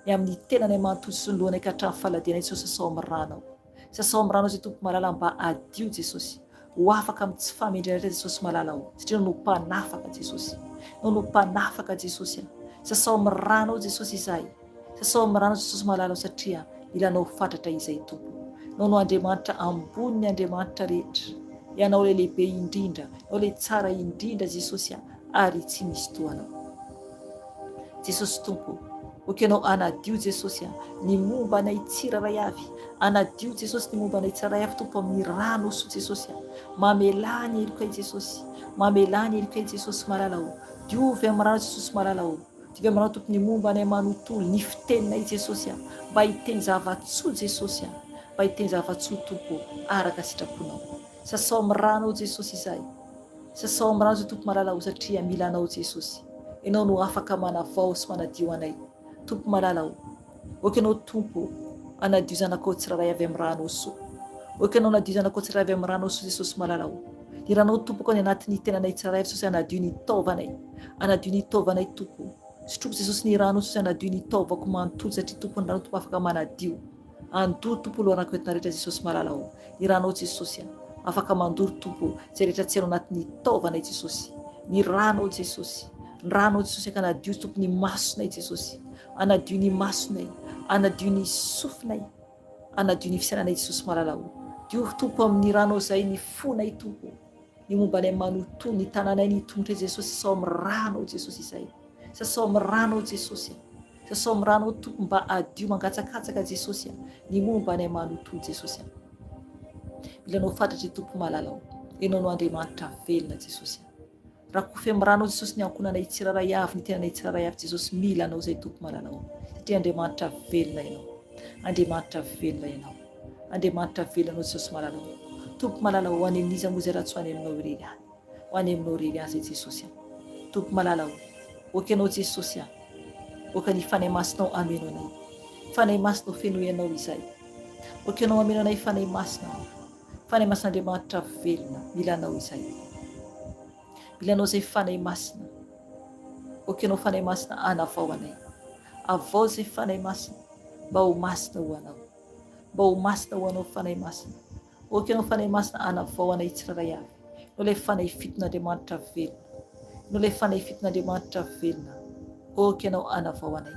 ny amin'ny tenanay manontolo sy ny lohanay ka hatramin'ny faladianay Jesosy sasao amin'ny ranao sasao amin'ny ranao izay tompo malala mba adio Jesosy ho afaka amin'ny tsy famendrena Jesosy malala ho satria no mpanafaka Jesosy no mpanafaka Jesosy sasao amin'ny ranao Jesosy izahay sasao amin'ny ranao Jesosy malala ho satria ilanao fatratra izay tompo no Andriamanitra ambony ny Andriamanitra rehetra ianao le lehibe indrindra ianao le tsara indrindra Jesosy ary tsy misy toanao Jesosy tompo oka ianao anadio Jesosy ny momba anay tsiraray avy anadio Jesosy ny momba anay tsiraray avy tompo amin'ny rano soa Jesosy mamela ny elokay Jesosy mamela ny elokay Jesosy malala ho diovy amin'ny rano Jesosy malala ho diovy amin'ny rano tompo ny momba anay manontolo ny fiteninay Jesosy mba hiteny zava-tsoa Jesosy mba hiteny zava-tsoa tompo araka sitraponao sasao amin'ny rano Jesosy izahay sasao amin'ny rano tompo malala ho satria milanao Jesosy ianao no afaka manavao sy manadio anay tompo malala ho oka ianao tompo anadio zanakao tsiraray avy amin'ny rano soa oka ianao anadio zanakao tsiraray avy amin'ny rano soa Jesosy malala ho ny ranao tompo koa ny anatin'ny tenanay tsiraray Jesosy anadio ny taovanay tompo sotroko Jesosy ny rano Jesosy anadio ny taovako manontolo satria tompo ny rano tompo afaka manadio andoro tompo lohanako entina rehetra Jesosy malala ho ny ranao Jesosy afaka mandoro tompo izay rehetra tsy hainao anatin'ny taovanay Jesosy ny ranao Jesosy, ny ranao Jesosy ka anadio tompony masonay Jesosy, anadio ny masonay, anadio ny sofinay, anadio ny fisainanay Jesosy malalao. Dio tompo amin'ny ranao izay ny fonay tompo, ny mombanay manoto ny tananay ny tongotra Jesosy, sao amin'ny ranao Jesosy izay, sao amin'ny ranao Jesosy, sao amin'ny ranao tompo mba adio mangatsakatsaka Jesosy ny mombanay manoto Jesosy. Milanao fantatry tompo malalao, ianao no Andriamanitra velona Jesosy. Raha koa fe miranao Jesosy ny ankonanay tsiraray avy, ny tenanay tsiraray avy Jesosy, mila anao izay tompo malalao, satria Andriamanitra velona ianao, Andriamanitra velona ianao, Andriamanitra velona anao Jesosy malalao. Tompo malalao ho any amin'izy moa izay raha tsy ho any aminao irery any, ho any aminao irery any izay Jesosy. Tompo malalao, oka ianao Jesosy, oka ny fanay masinao ameno anay, fanay masinao feno ianao izay, oka ianao ameno anay fanay masinao, fanay masin'Andriamanitra velona, mila anao izay, mila anao izay fanay masina, oka ianao fanay masina anavao anay, avao izay fanay masina mba ho masina ho anao, mba ho masina ho anao fanay masina, oka ianao fanay masina anavao anay tsiraray avy, no ilay fanay fiton'Andriamanitra velona, no ilay fanay fiton'Andriamanitra velona, oka ianao anavao anay,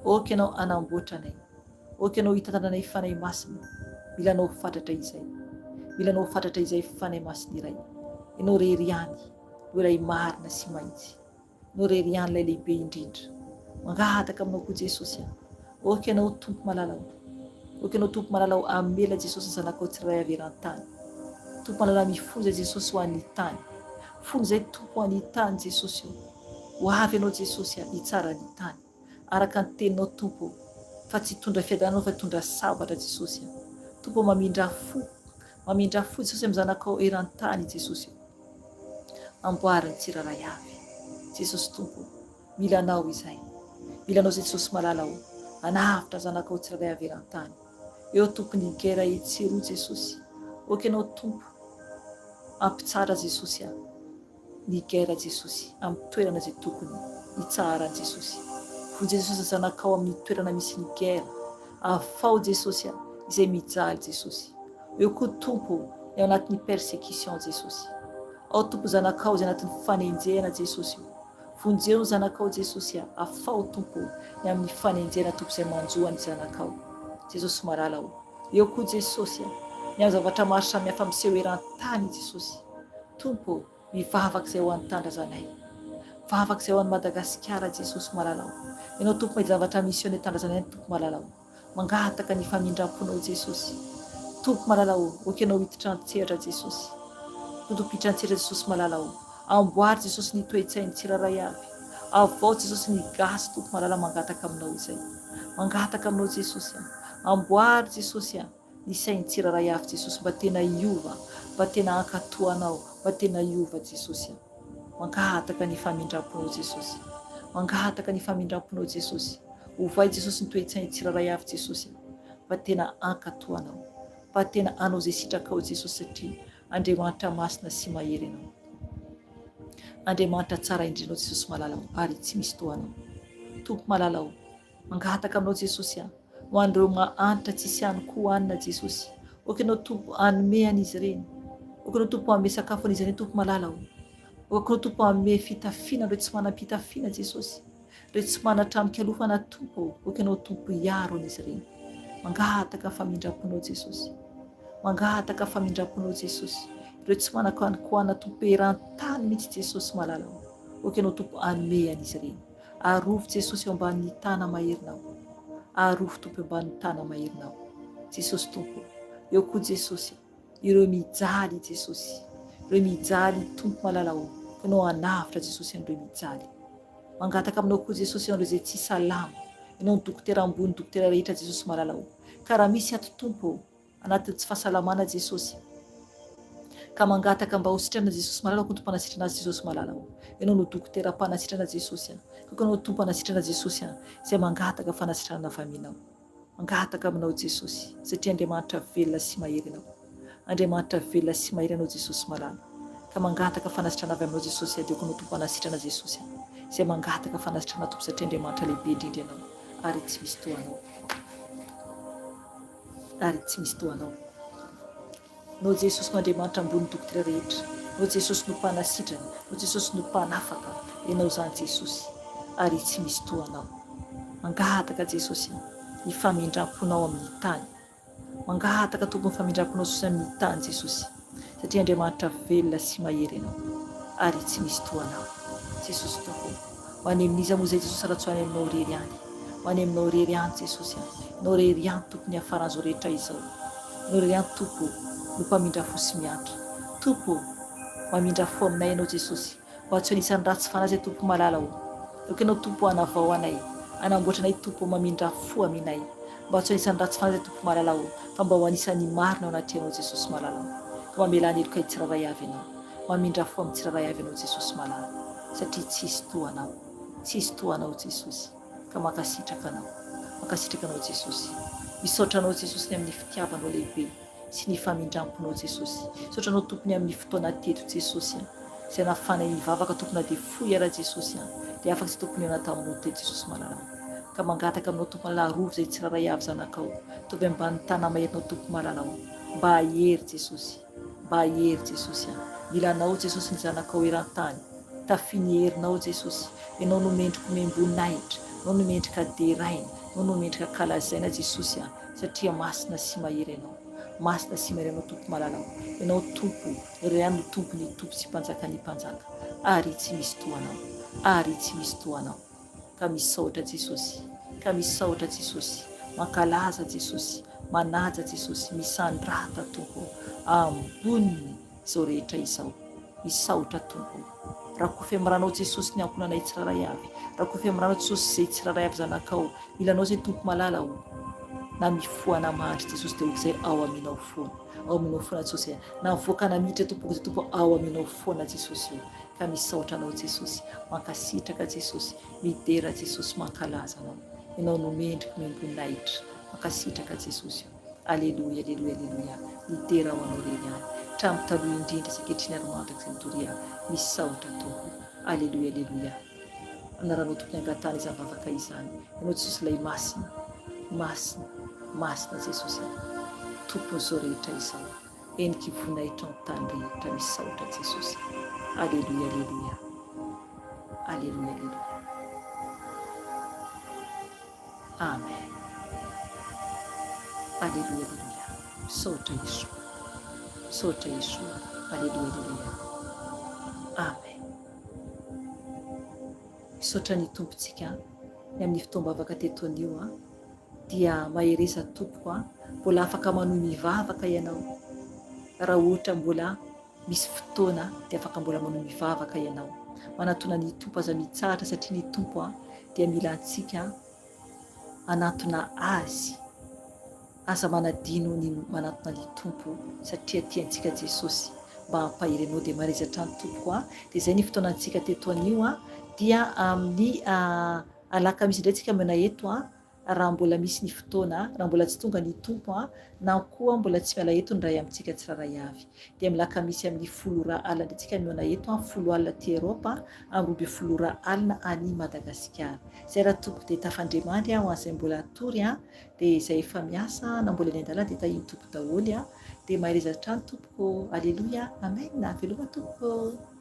oka ianao anamboatra anay, oka ianao hitantananay fanay masina, mila anao fantatra izay, mila anao fantatra izay fanay masina iray, ianao rery ihany no iray marina sy maintsy, ianao rery ihany ilay lehibe indrindra, mangataka aminao koa Jesosy, oka ianao tompo malalao, oka ianao tompo malalao amela Jesosy ny zanakao tsiraray avy eran-tany, tompo malalao mifonja Jesosy ho an'ny tany, fony izay tompo ho an'ny tany Jesosy io, ho avy ianao Jesosy hitsara ny tany, araka ny teninao tompo, fa tsy hitondra fiadanao fa hitondra sabatra Jesosy, tompo mamindra fo Jesosy amin'ny zanakao eran-tany Jesosy, amboariny tsiraray avy Jesosy tompo, mila anao izay, mila anao Jesosy malalao, anavitra zanakao tsiraray avy eran-tany, eo tompony gera etsiroa Jesosy, oka ianao tompo ampitsara Jesosy ny gera Jesosy amin'ny toerana izay tokony hitsarany Jesosy, vonjy Jesosy zanakao amin'ny toerana misy ny gera, afao Jesosy izay mijaly Jesosy, eo koa tompo eo anatin'ny persécution Jesosy, ao tompo zanakao izay anatin'ny fanenjena Jesosy, vonjeo zanakao Jesosy, afao tompo ny amin'ny fanenjena tompo izay manjoany zanakao Jesosy malalao, eo koa Jesosy ny amin'ny zavatra maro samihafa miseho eran-tany Jesosy, tompo mivavaka izay ho an'ny tandrazanay, vavaka izay ho an'ny Madagasikara Jesosy malalao, ianao tompo mahita zavatra misy eo ny tandrazanay ny tompo malalao, mangataka ny famindram-ponao Jesosy, tompo malalao, oka ianao hiditra an-tseratra Jesosy, tompo hiditra an-tseratra Jesosy malalao, amboary Jesosy ny toe-tsainy tsiraray avy, avao Jesosy ny gasy tompo malalao, mangataka aminao izay, mangataka aminao Jesosy, amboary Jesosy ny sainy tsiraray avy Jesosy, mba tena hiova, mba tena ankatoanao, mba tena hiova Jesosy, mangataka ny famindram-ponao Jesosy, mangataka ny famindram-ponao Jesosy, ovay Jesosy ny toe-tsainy tsiraray avy Jesosy, mba tena ankatoanao, mba tena anao izay sitrakao Jesosy, satria Andriamanitra masina sy mahery ianao, Andriamanitra tsara indrindra Jesosy malalao, ary tsy misy toanao, tompo malalao, mangataka aminao Jesosy ho an'ireo mahantra tsisy ihany koa hanina Jesosy, oka ianao tompo hanome an'izy ireny, oka ianao tompo hanome sakafo an'izy ireny tompo malalao, oka ianao tompo hanome fitafiana ireo tsy manam-pitafiana Jesosy, ireo tsy manatrano-kalofana tompo, oka ianao tompo hiaro an'izy ireny, mangataka famindram-ponao Jesosy, mangataka famindram-ponao Jesosy, ireo tsy manankoankoana tompo eran-tany mihitsy Jesosy malalao, oka ianao tompo hanome an'izy ireny, arovo Jesosy eo ambanin'ny tana maherinao, arovo tompo eo ambanin'ny tana maherinao Jesosy tompo, eo koa Jesosy ireo mijaly Jesosy, ireo mijaly tompo malalao, ianao anavitra Jesosy an'ireo mijaly, mangataka aminao koa Jesosy ianao izay tsy salama, ianao ny dokotera ambony dokotera rehetra Jesosy malalao, ka raha misy ato tompo anatin'ny tsy fahasalamana Jesosy, ka mangataka mba ho sitrana Jesosy malalao, koa tompo anasitrana azy Jesosy malalao, ianao no dokotera mpanasitrana Jesosy, koa ianao tompo anasitrana Jesosy izay mangataka fanasitrana avy aminao, mangataka aminao Jesosy, satria Andriamanitra velona sy mahery ianao, Andriamanitra velona sy mahery ianao Jesosy malalao, ka mangataka fanasitrana avy aminao Jesosy, adioko ianao tompo anasitrana Jesosy izay mangataka fanasitrana tompo, satria Andriamanitra lehibe indrindra ianao, ary tsy misy toanao, ary tsy misy toanao, no Jesosy no Andriamanitra ambony dokotera rehetra, no Jesosy no mpanasitrana, no Jesosy no mpanafaka ianao zany Jesosy, ary tsy misy toanao. Mangataka Jesosy ny famindramponao amin'ny tany, mangataka tompo ny famindramponao Jesosy amin'ny tany Jesosy, satria Andriamanitra velona sy mahery ianao, ary tsy misy toanao Jesosy tompo. Ho any amin'iza moa izay Jesosy raha tsy ho any aminao rery any, ho any aminao rery any Jesosy, ianao rery any tompo ny afaran'izao rehetra izao, ianao rery any tompo no mpamindra fo sy miantra, tompo mamindra fo aminay ianao Jesosy, mba tsy ho anisan'ny ratsy fanazy tompo malala ho, aoka ianao tompo hanavao anay, anamboatra anay tompo mamindra fo aminay, mba tsy ho anisan'ny ratsy fanazy tompo malala ho, fa mba ho anisan'ny marina ao anaty ianao Jesosy malala ho, ka mamelany heloka tsirairay avy ianao, mamindra fo amin'ny tsirairay avy ianao Jesosy malala, satria tsisy toanao, tsisy toanao Jesosy, ka mankasitraka anao Jesosy, misaotra anao Jesosy ny amin'ny fitiavanao lehibe sy ny famindramponao Jesosy, misaotra anao tompony amin'ny fotoana teto Jesosy, izay nafanay mivavaka tompona dia foy ara Jesosy, dia afaka sy tompony eo taminao teto Jesosy malala, ka mangataka aminao tompo larovo izay tsirairay avy zanakao, tovy ambany tana maherinao tompo malala ho, mba ahery Jesosy, mba ahery Jesosy, milanao Jesosy ny zanakao eran-tany, tafiny herinao Jesosy, ianao no mendrika membonahitra, ianao no mendrika deraina, ianao no mendrika kalazaina Jesosy, satria masina sy mahery ianao, masina sy mahery ianao tompo malala ho, ianao tompo, iray ihany no tompo ny tompo sy mpanjaka ny mpanjaka, ary tsy misy toanao, ary tsy misy toanao, ka misaotra Jesosy, ka misaotra Jesosy, mankalaza Jesosy, manaja Jesosy, misandrata tompo amboniny izao rehetra izao, misaotra tompo, raha koa fiamranao Jesosy ny ankonanay tsirairay avy, raha koa fiamranao Jesosy izay tsirairay avy zanakao, milanao izay tompo malala ho, na mifoana mandry Jesosy dia izay ao aminao foana, ao aminao foana Jesosy, na mivoaka na miditra tompo izay tompo ao aminao foana Jesosy, ka misaotra anao Jesosy, mankasitraka Jesosy, midera Jesosy, mankalaza anao, ianao no mendrika membonahitra, mankasitraka Jesosy, aleluia, aleluia, aleluia, midera ho anao rery any, hatramin'ny taloha indrindra sy ankehitriny ary mandrakizay toria, misaotra tompo, aleluia, aleluia, anaranao tompony angatany izany vavaka izany, ianao Jesosy ilay masina, masina, masina Jesosy, tompony izao rehetra izao, endriky voninahitra amin'ny tany rehetra, misaotra Jesosy, aleluia, aleluia, aleluia, aleluia, amen, aleluia, aleluia, misaotra Yeshua, misaotra Yeshua, aleluia, aleluia, amen. Misaotra ny tompontsika ny amin'ny fotoam-bavaka teto anio dia mahereza tompoko mbola afaka manohy mivavaka ianao, raha ohatra mbola misy fotoana dia afaka mbola manohy mivavaka ianao, manatona ny tompo aza mitsahatra, satria ny tompo dia mila antsika anatona azy, aza manadino ny manatona ny tompo, satria tiantsika Jesosy mba hampahery anao dia marezatra ny tompo dia izay ny fotoana antsika teto anio dia amin'ny alakamisy indray tsika mena eto raha mbola misy ny fotoana, raha mbola tsy tonga ny tompo na koa mbola tsy miala eto ny ray amintsika tsirairay avy, dia milakamisy amin'ny 10 alina indray tsika miona eto 10 alina aty Eropa, amin'ny 12 alina any Madagasikara. Izay raha tompo dia tafandrimandry ho an'izay mbola atory dia izay efa miasa na mbola ny an-dalana dia tahiny tompo daholo dia mahereza hatrany tompoko, aleluia, amen, veloma tompoko.